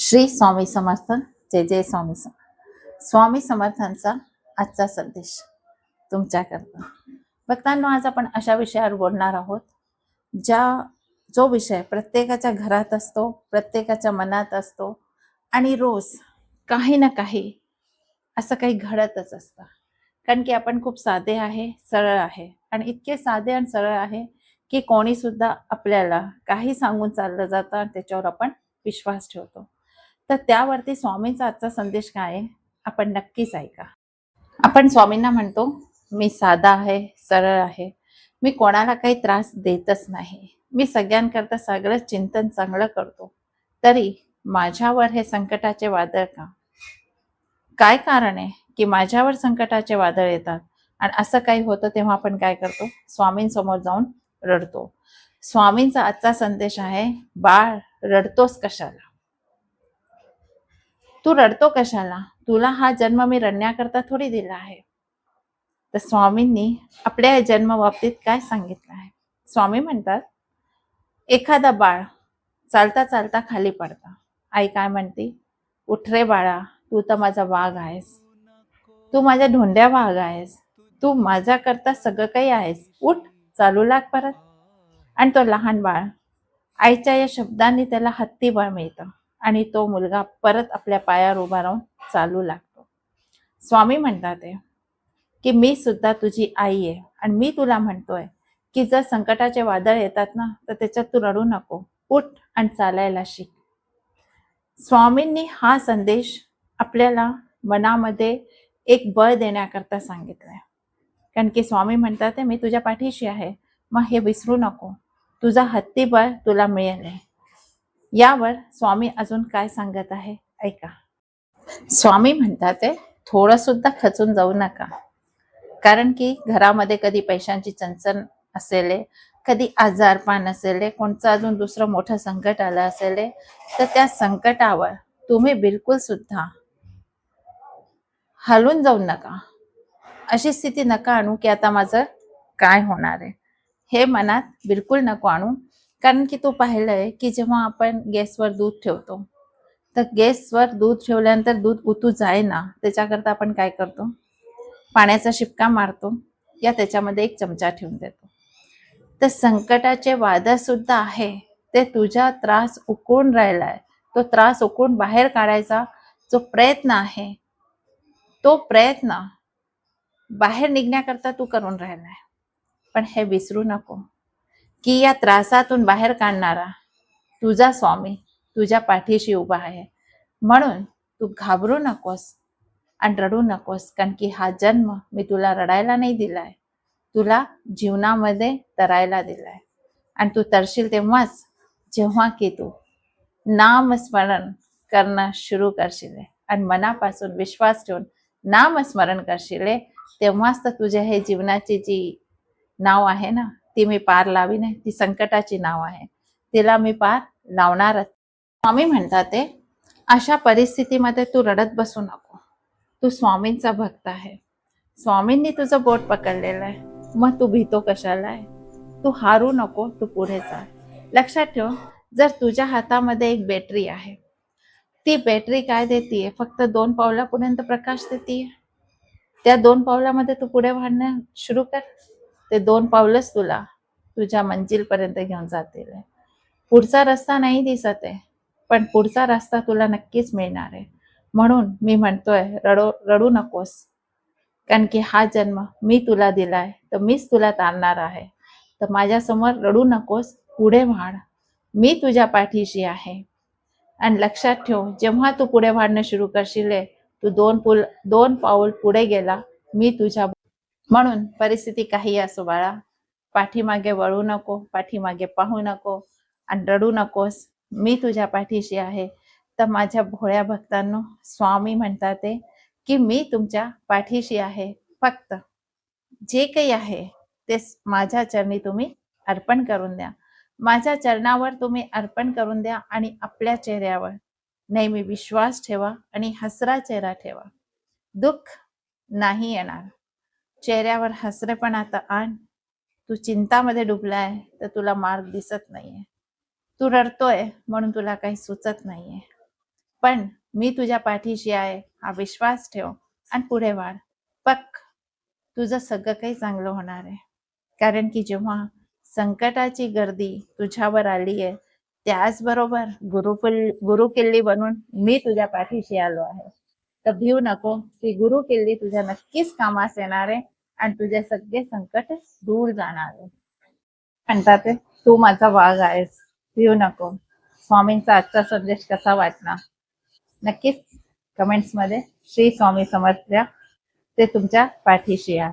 श्री स्वामी समर्थ. जय जय स्वामी समर्थ. स्वामी समर्थांचा आजचा संदेश तुमच्याकरता. भक्तांनो, आज आपण अशा विषयावर बोलणार आहोत जो विषय प्रत्येकाच्या घरात असतो, प्रत्येकाच्या मनात असतो आणि रोज काही ना काही असं काही घडतच असतं. कारण की आपण खूप साधे आहे, सरळ आहे आणि इतके साधे आणि सरळ आहे की कोणी सुद्धा आपल्याला काही सांगून चाललं जातं आणि त्याच्यावर आपण विश्वास ठेवतो. तर त्यावरती स्वामींचा आजचा संदेश काय आहे, आपण नक्कीच ऐका. आपण स्वामींना म्हणतो, मी साधा आहे, सरळ आहे, मी कोणाला काही त्रास देतच नाही, मी सगळ्यांकरता सगळं चिंतन चांगलं करतो, तरी माझ्यावर हे संकटाचे वादळ का? काय कारण आहे की माझ्यावर संकटाचे वादळ येतात? आणि असं काही होतं तेव्हा आपण काय करतो? स्वामींसमोर जाऊन रडतो. स्वामींचा आजचा संदेश आहे, बाळ, रडतोस कशाला? तू रडतो कशाला? तुला हा जन्म मी रडण्याकरता थोडी दिला आहे. तर स्वामींनी आपल्या जन्म बाबतीत काय सांगितलं आहे? स्वामी म्हणतात, एखादा बाळ चालता चालता खाली पडता. आई काय म्हणते? उठ रे बाळा, तू तर माझा वाघ आहेस, तू माझ्या ढोंड्या वाघ आहेस, तू माझ्याकरता सगळं काही आहेस, उठ, चालू लाग परत. आणि तो लहान बाळ आईच्या या शब्दांनी त्याला हत्तीबळ मिळतं आणि तो मुलगा परत आपल्या पायावर उभा राहून चालू लागतो. स्वामी म्हणतात की मी सुद्धा तुझी आई आहे आणि मी तुला म्हणतोय की जर संकटाचे वादळ येतात ना, तर त्याच्यात तू रडू नको, उठ आणि चालायला शिक. स्वामींनी हा संदेश आपल्याला मनामध्ये एक बळ देण्याकरता सांगितलाय. कारण की स्वामी म्हणतात, मी तुझ्या पाठीशी आहे, मग हे विसरू नको, तुझा हत्तीबळ तुला मिळेल. यावर स्वामी अजून काय सांगत आहे, ऐका. स्वामी म्हणतात, थोडं सुद्धा खचून जाऊ नका. कारण की घरामध्ये कधी पैशांची चणचण असेल, कधी आजारपण असेल, कोणतं अजून दुसरं मोठं संकट आलं असेल, तर त्या संकटावर तुम्ही बिलकुल सुद्धा हलून जाऊ नका. अशी स्थिती नका आणू की आता माझं काय होणार आहे, हे मनात बिलकुल नको आणू. कारण की तू पाहिलंय की जेव्हा आपण गॅसवर दूध ठेवतो, तर गॅसवर दूध ठेवल्यानंतर दूध उतू जाय ना, त्याच्याकरता आपण काय करतो? पाण्याचा शिपका मारतो या त्याच्यामध्ये एक चमचा ठेवून देतो. तर संकटाचे वादळ सुद्धा आहे, ते तुझा त्रास उकळून राहिलाय. तो त्रास उकळून बाहेर काढायचा जो प्रयत्न आहे, तो प्रयत्न बाहेर निघण्याकरता तू करून राहिलाय. पण हे विसरू नको की या त्रासातून बाहेर काढणारा तुझा स्वामी तुझ्या पाठीशी उभा आहे. म्हणून तू घाबरू नकोस आणि रडू नकोस. कारण की हा जन्म मी तुला रडायला नाही दिलाय, तुला जीवनामध्ये तरायला दिलाय. आणि तू तरशील तेव्हाच जेव्हा की तू नामस्मरण करणं सुरू करशील आणि मनापासून विश्वास ठेवून नामस्मरण करशील, तेव्हाच तर तुझ्या हे जीवनाची जी नाव आहे ना, ती मी पार लावीन. ती संकटाची नाव आहे, तिला मी पार लावणारच. स्वामी म्हणतात, अशा परिस्थितीमध्ये तू रडत बसू नको. तू स्वामींचा भक्त आहे, स्वामींनी तुझं बोट पकडलेलं आहे, मग तू भीतो कशाला आहे? तू हारू नको, तू पुढे जा. लक्षात ठेव, जर तुझ्या हातामध्ये एक बॅटरी आहे, ती बॅटरी काय देतीये? फक्त 2 पावलापर्यंत प्रकाश देतीये. त्या 2 पावलामध्ये तू पुढे वाढणं सुरू कर. ते 2 पावलंच तुला तुझ्या मंजिलपर्यंत घेऊन जातील. पुढचा रस्ता नाही दिसत आहे, पण पुढचा रस्ता तुला नक्कीच मिळणार आहे. म्हणून मी म्हणतोय, रडू नकोस. कारण की हा जन्म मी तुला दिलाय, तर मीच तुला तारणार आहे. तर माझ्यासमोर रडू नकोस, पुढे वाढ. मी तुझ्या पाठीशी आहे. आणि लक्षात ठेव, जेव्हा तू पुढे वाढणं सुरू करशील, तू 2 पाऊल पुढे गेला, मी तुझ्या. म्हणून परिस्थिती काही असो बाळा, पाठीमागे वळू नको, पाठीमागे पाहू नको आणि रडू नकोस. मी तुझ्या पाठीशी आहे. तर माझ्या भोळ्या भक्तांनो, स्वामी म्हणतात की मी तुमच्या पाठीशी आहे. फक्त जे काही आहे ते माझ्या चरणी तुम्ही अर्पण करून द्या. माझ्या चरणावर तुम्ही अर्पण करून द्या आणि आपल्या चेहऱ्यावर नेहमी विश्वास ठेवा आणि हसरा चेहरा ठेवा. दुःख नाही येणार. चेहऱ्यावर हसरेपण आता आण. तू चिंतामध्ये डुबलाय तर तुला मार्ग दिसत नाहीये. तू रडतोय म्हणून तुला काही सुचत नाहीये. पण मी तुझ्या पाठीशी आहे हा विश्वास ठेव आणि पुढे वाढ. पक्क तुझं सगळं काही चांगलं होणार आहे. कारण की जेव्हा संकटाची गर्दी तुझ्यावर आली आहे, त्याचबरोबर गुरुकिल्ली बनून मी तुझ्या पाठीशी आलो आहे. तर भिऊ नको, ती गुरुकिल्ली तुझ्या नक्कीच कामास येणार आहे आणि तुझे सगळे संकट दूर जाणार आहे. म्हणतात ते, तू माझा वाघ आहेस, भिऊ नको. स्वामींचा आजचा संदेश कसा वाटला नक्कीच कमेंट्स मध्ये श्री स्वामी समर्थ द्या. ते तुमच्या पाठीशी आहे.